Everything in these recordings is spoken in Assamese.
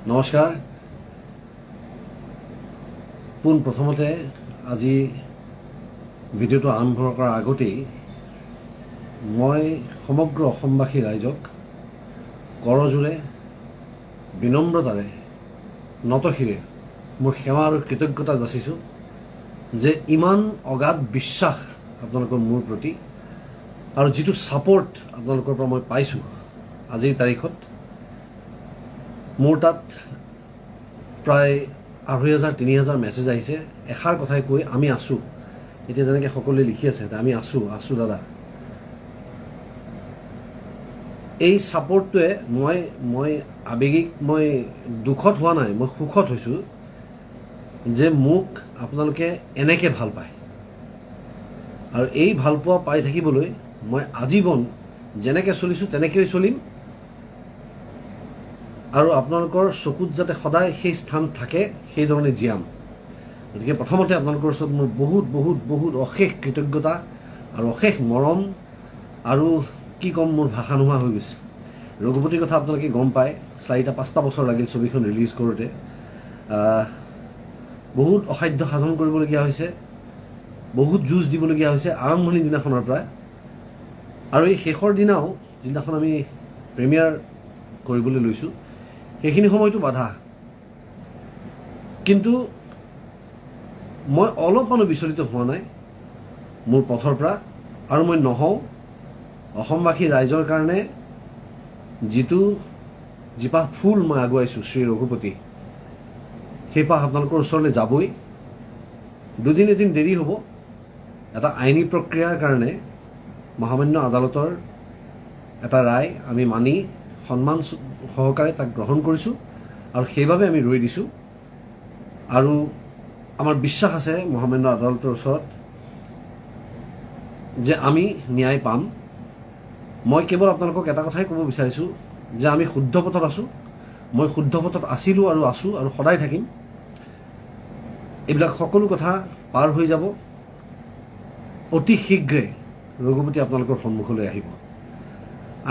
নমস্কাৰ। প্ৰথমতে আজি ভিডিঅ'টো আৰম্ভ কৰাৰ আগতেই মই সমগ্ৰ অসমবাসী ৰাইজক কৰজোৰে বিনম্ৰতাৰে নতশিৰে মোৰ সেৱা আৰু কৃতজ্ঞতা যাচিছোঁ যে ইমান অগাধ বিশ্বাস আপোনালোকৰ মোৰ প্ৰতি আৰু যিটো ছাপোৰ্ট আপোনালোকৰ পৰা মই পাইছোঁ আজিৰ তাৰিখত মোৰ তাত প্ৰায় ২,৫০০-৩,০০০ মেছেজ আহিছে এষাৰ কথাই কৈ আমি আছোঁ। এতিয়া যেনেকৈ সকলোৱে লিখি আছে আমি আছোঁ দাদা। এই ছাপোৰ্টটোৱে মই আৱেগিক মই দুখত হোৱা নাই, মই সুখত হৈছোঁ যে মোক আপোনালোকে এনেকৈ ভাল পায় আৰু এই ভালপোৱা পাই থাকিবলৈ মই আজীৱন যেনেকৈ চলিছোঁ তেনেকৈয়ে চলিম আৰু আপোনালোকৰ চকুত যাতে সদায় সেই স্থান থাকে সেইধৰণে জীয়াম। গতিকে প্ৰথমতে আপোনালোকৰ ওচৰত মোৰ বহুত বহুত বহুত অশেষ কৃতজ্ঞতা আৰু অশেষ মৰম আৰু কি ক'ম, মোৰ ভাষা নোহোৱা হৈ গৈছে। ৰঘুপতিৰ কথা আপোনালোকে গম পায়, ৪-৫টা বছৰ লাগিল ছবিখন ৰিলিজ কৰোঁতে। বহুত অসাধ্য সাধন কৰিবলগীয়া হৈছে, বহুত যুঁজ দিবলগীয়া হৈছে আৰম্ভণি দিনাখনৰ পৰা, আৰু এই শেষৰ দিনাও যিদিনাখন আমি প্ৰিমিয়াৰ কৰিবলৈ লৈছোঁ সেইখিনি সময়তো বাধা। কিন্তু মই অলপমানো বিচলিত হোৱা নাই মোৰ পথৰ পৰা, আৰু মই নহওঁ। অসমবাসী ৰাইজৰ কাৰণে যিটো যিপাহ ফুল মই আগুৱাইছোঁ শ্ৰী ৰঘুপতি, সেই পাহ আপোনালোকৰ ওচৰলৈ যাবই। দুদিন এদিন দেৰি হ'ব, এটা আইনী প্ৰক্ৰিয়াৰ কাৰণে মহামান্য আদালতৰ এটা ৰায় আমি মানি সন্মান সহকাৰে তাক গ্ৰহণ কৰিছোঁ আৰু সেইবাবে আমি ৰৈ দিছোঁ। আৰু আমাৰ বিশ্বাস আছে মহামান্য আদালতৰ ওচৰত যে আমি ন্যায় পাম। মই কেৱল আপোনালোকক এটা কথাই ক'ব বিচাৰিছোঁ যে আমি শুদ্ধ পথত আছোঁ, মই শুদ্ধ পথত আছিলোঁ আৰু আছোঁ আৰু সদায় থাকিম। এইবিলাক সকলো কথা পাৰ হৈ যাব, অতি শীঘ্ৰে ৰঘুপতি আপোনালোকৰ সন্মুখলৈ আহিব।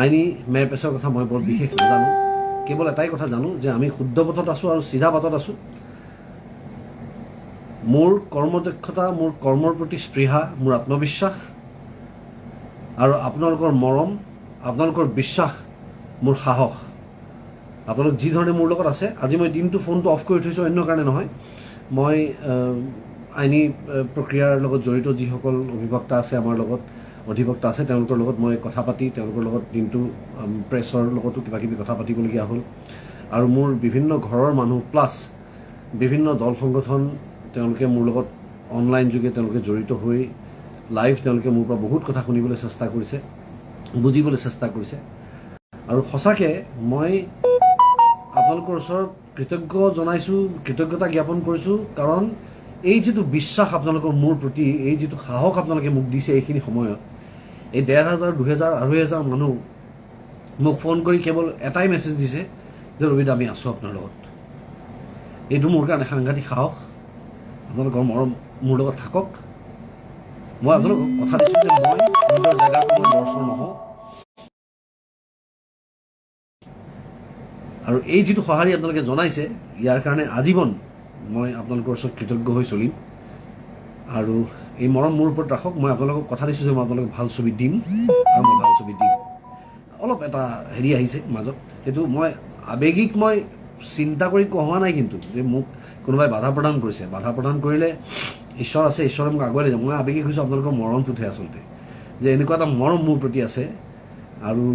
আইনী মেৰ পেচৰ কথা মই বৰ বিশেষ নাজানো, কেৱল এটাই কথা জানো যে আমি শুদ্ধ পথত আছোঁ আৰু চিধা পথত আছোঁ। মোৰ কৰ্মদক্ষতা, মোৰ কৰ্মৰ প্ৰতি স্পৃহা, মোৰ আত্মবিশ্বাস আৰু আপোনালোকৰ মৰম, আপোনালোকৰ বিশ্বাস মোৰ সাহস। আপোনালোক যি ধৰণে মোৰ লগত আছে, আজি মই দিনটো ফোনটো অফ কৰি থৈছোঁ অন্য কাৰণে নহয়। মই আইনী প্ৰক্ৰিয়াৰ লগত জড়িত যিসকল অধিবক্তা আছে আমাৰ লগত, অধিবক্তা আছে, তেওঁলোকৰ লগত মই কথা পাতি তেওঁলোকৰ লগত দিনটো প্ৰেছৰ লগতো কিবাকিবি কথা পাতিবলগীয়া হ'ল। আৰু মোৰ বিভিন্ন ঘৰৰ মানুহ প্লাছ বিভিন্ন দল সংগঠন, তেওঁলোকে মোৰ লগত অনলাইন যোগে তেওঁলোকে জড়িত হৈ লাইভ তেওঁলোকে মোৰ পৰা বহুত কথা শুনিবলৈ চেষ্টা কৰিছে, বুজিবলৈ চেষ্টা কৰিছে। আৰু সঁচাকৈ মই আপোনালোকৰ ওচৰত কৃতজ্ঞ জনাইছোঁ, কৃতজ্ঞতা জ্ঞাপন কৰিছোঁ, কাৰণ এই যিটো বিশ্বাস আপোনালোকৰ মোৰ প্ৰতি, এই যিটো সাহস আপোনালোকে মোক দিছে এইখিনি সময়ত, এই ১,৫০০, ২,০০০, ২,৫০০ মানুহ মোক ফোন কৰি কেৱল এটাই মেছেজ দিছে যে ৰবিদা আমি আছোঁ আপোনাৰ লগত। এইটো মোৰ কাৰণে সাংঘাতিক সাহস। আপোনালোকৰ মৰম মোৰ লগত থাকক। মই আপোনালোকক কথা দিছোঁ যে মই নিজৰ জেগাত মই লৰচৰ নহওঁ, আৰু এই যিটো সঁহাৰি আপোনালোকে জনাইছে ইয়াৰ কাৰণে আজীৱন মই আপোনালোকৰ ওচৰত কৃতজ্ঞ হৈ চলিম। আৰু এই মৰম মোৰ ওপৰত ৰাখক। মই আপোনালোকক কথা দিছোঁ যে মই আপোনালোকক ভাল ছবি দিম আৰু মই ভাল ছবি দিম। অলপ এটা হেৰি আহিছে মাজত, সেইটো মই আৱেগিক মই চিন্তা কৰি কোৱা নাই, কিন্তু যে মোক কোনোবাই বাধা প্ৰদান কৰিছে। বাধা প্ৰদান কৰিলে ঈশ্বৰ আছে, ঈশ্বৰে মোক আগুৱাই লৈ যাব। মই আৱেগিক হৈছোঁ আপোনালোকৰ মৰমটোতহে আচলতে, যে এনেকুৱা এটা মৰম মোৰ প্ৰতি আছে। আৰু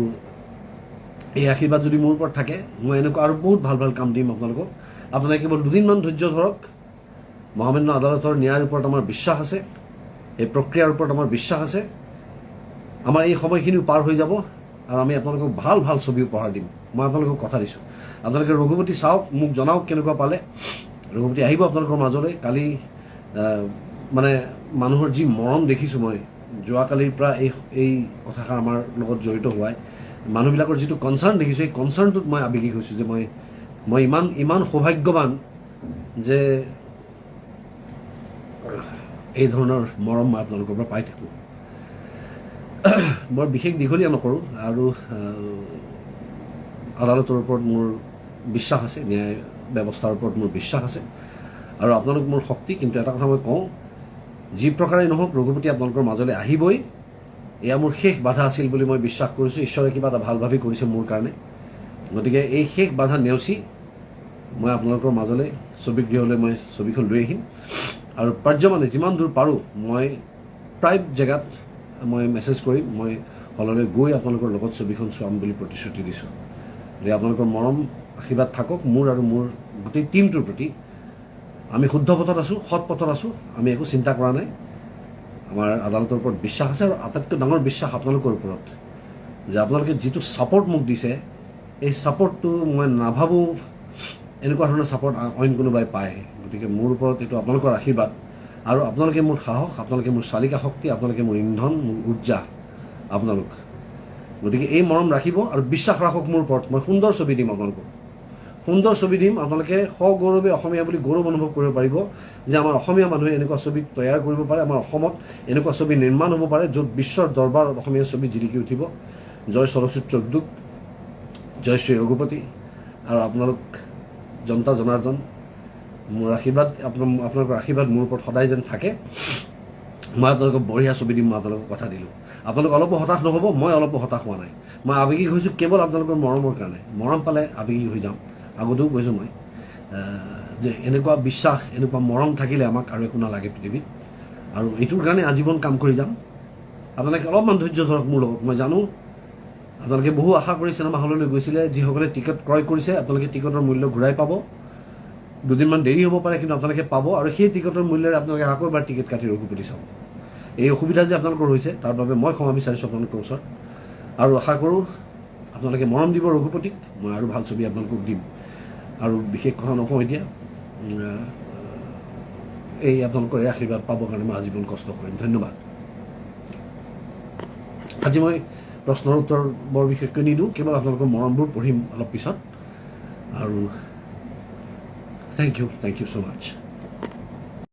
এই আশীৰ্বাদ যদি মোৰ ওপৰত থাকে, মই এনেকুৱা আৰু বহুত ভাল ভাল কাম দিম আপোনালোকক। আপোনালোকে কেৱল দুদিনমান ধৈৰ্য ধৰক। মহামান্য আদালতৰ ন্যায়ৰ ওপৰত আমাৰ বিশ্বাস আছে, এই প্ৰক্ৰিয়াৰ ওপৰত আমাৰ বিশ্বাস আছে। আমাৰ এই সময়খিনিও পাৰ হৈ যাব আৰু আমি আপোনালোকক ভাল ভাল ছবি উপহাৰ দিম। মই আপোনালোকক কথা দিছোঁ। আপোনালোকে ৰঘুপতি চাওক, মোক জনাওক কেনেকুৱা পালে। ৰঘুপতি আহিব আপোনালোকৰ মাজলৈ। কালি মানে মানুহৰ যি মৰম দেখিছোঁ মই যোৱাকালিৰ পৰা এই কথাষাৰ আমাৰ লগত জড়িত হোৱাই, মানুহবিলাকৰ যিটো কনচাৰ্ণ দেখিছোঁ, এই কনচাৰ্ণটোত মই আৱেগিক হৈছোঁ যে মই ইমান সৌভাগ্যৱান যে এই ধৰণৰ মৰম মই আপোনালোকৰ পৰা পাই থাকোঁ। বৰ বিশেষ দীঘলীয়া নকৰোঁ আৰু আদালতৰ ওপৰত মোৰ বিশ্বাস আছে, ন্যায় ব্যৱস্থাৰ ওপৰত মোৰ বিশ্বাস আছে আৰু আপোনালোক মোৰ শক্তি। কিন্তু এটা কথা মই কওঁ, যি প্ৰকাৰেই নহওক ৰঘুপতি আপোনালোকৰ মাজলৈ আহিবই। এয়া মোৰ শেষ বাধা আছিল বুলি মই বিশ্বাস কৰিছোঁ। ঈশ্বৰে কিবা এটা ভাল ভাবি কৰিছে মোৰ কাৰণে। গতিকে এই শেষ বাধা নেওচি মই আপোনালোকৰ মাজলৈ ছবিগৃহলৈ মই ছবিখন লৈ আহিম আৰু পাৰ্যমানে যিমান দূৰ পাৰোঁ মই প্ৰায় জেগাত মই মেছেজ কৰিম, মই হললৈ গৈ আপোনালোকৰ লগত ছবিখন চোৱাম বুলি প্ৰতিশ্ৰুতি দিছোঁ। গতিকে আপোনালোকৰ মৰম আশীৰ্বাদ থাকক মোৰ আৰু মোৰ গোটেই টীমটোৰ প্ৰতি। আমি শুদ্ধ পথত আছোঁ, সৎ পথত আছোঁ, আমি একো চিন্তা কৰা নাই। আমাৰ আদালতৰ ওপৰত বিশ্বাস আছে আৰু আটাইতকৈ ডাঙৰ বিশ্বাস আপোনালোকৰ ওপৰত, যে আপোনালোকে যিটো ছাপৰ্ট মোক দিছে, এই ছাপৰ্টটো মই নাভাবোঁ এনেকুৱা ধৰণৰ ছাপৰ্ট অইন কোনোবাই পায়। গতিকে মোৰ ওপৰত এইটো আপোনালোকৰ আশীৰ্বাদ আৰু আপোনালোকে মোৰ সাহস, আপোনালোকে মোৰ চালিকা শক্তি, আপোনালোকে মোৰ ইন্ধন, মোৰ উৰ্জা আপোনালোক। গতিকে এই মৰম ৰাখিব আৰু বিশ্বাস ৰাখক মোৰ ওপৰত। মই সুন্দৰ ছবি দিম আপোনালোকক, সুন্দৰ ছবি দিম। আপোনালোকে সগৌৰৱে অসমীয়া বুলি গৌৰৱ অনুভৱ কৰিব পাৰিব যে আমাৰ অসমীয়া মানুহে এনেকুৱা ছবি তৈয়াৰ কৰিব পাৰে, আমাৰ অসমত এনেকুৱা ছবি নিৰ্মাণ হ'ব পাৰে য'ত বিশ্বৰ দৰবাৰত অসমীয়া ছবি জিলিকি উঠিব। জয় চলচ্চিত্ৰ উদ্যোগ, জয় শ্ৰী ৰঘুপতি আৰু আপোনালোক জনতা জনাৰ্দন। মোৰ আশীৰ্বাদ আপোনালোকৰ আশীৰ্বাদ মোৰ ওপৰত সদায় যেন থাকে। মই আপোনালোকক বঢ়িয়া ছবি দিম, মই আপোনালোকক কথা দিলোঁ। আপোনালোক অলপো হতাশ নহ'ব, মই অলপো হতাশ হোৱা নাই। মই আৱেগিক হৈছোঁ কেৱল আপোনালোকৰ মৰমৰ কাৰণে। মৰম পালে আৱেগিক হৈ যাম। আগতেও কৈছোঁ মই যে এনেকুৱা বিশ্বাস, এনেকুৱা মৰম থাকিলে আমাক আৰু একো নালাগে পৃথিৱীত। আৰু এইটোৰ কাৰণে আজীৱন কাম কৰি যাম। আপোনালোকে অলপমান ধৈৰ্য ধৰক মোৰ লগত। মই জানো আপোনালোকে বহু আশা কৰি চিনেমা হললৈ গৈছিলে। যিসকলে টিকট ক্ৰয় কৰিছে আপোনালোকে টিকটৰ মূল্য ঘূৰাই পাব। দুদিনমান দেৰি হ'ব পাৰে কিন্তু আপোনালোকে পাব আৰু সেই টিকটৰ মূল্যৰে আপোনালোকে আকৌ এবাৰ টিকট কাটি ৰঘুপতি চাব। এই অসুবিধা যে আপোনালোকৰ হৈছে তাৰ বাবে মই ক্ষমা বিচাৰিছোঁ আপোনালোকৰ ওচৰত আৰু আশা কৰোঁ আপোনালোকে মৰম দিব ৰঘুপতিক। মই আৰু ভাল ছবি আপোনালোকক দিম আৰু বিশেষ কথা নকওঁ এতিয়া। এই আপোনালোকৰ এই আশীৰ্বাদ পাবৰ কাৰণে মই আজীৱন কষ্ট কৰিম। ধন্যবাদ। আজি মই প্ৰশ্নৰ উত্তৰ বৰ বিশেষকৈ নিদিওঁ, কেৱল আপোনালোকৰ মৰমবোৰ পঢ়িম অলপ পিছত। আৰু থেংক ইউ ছ' মাছ।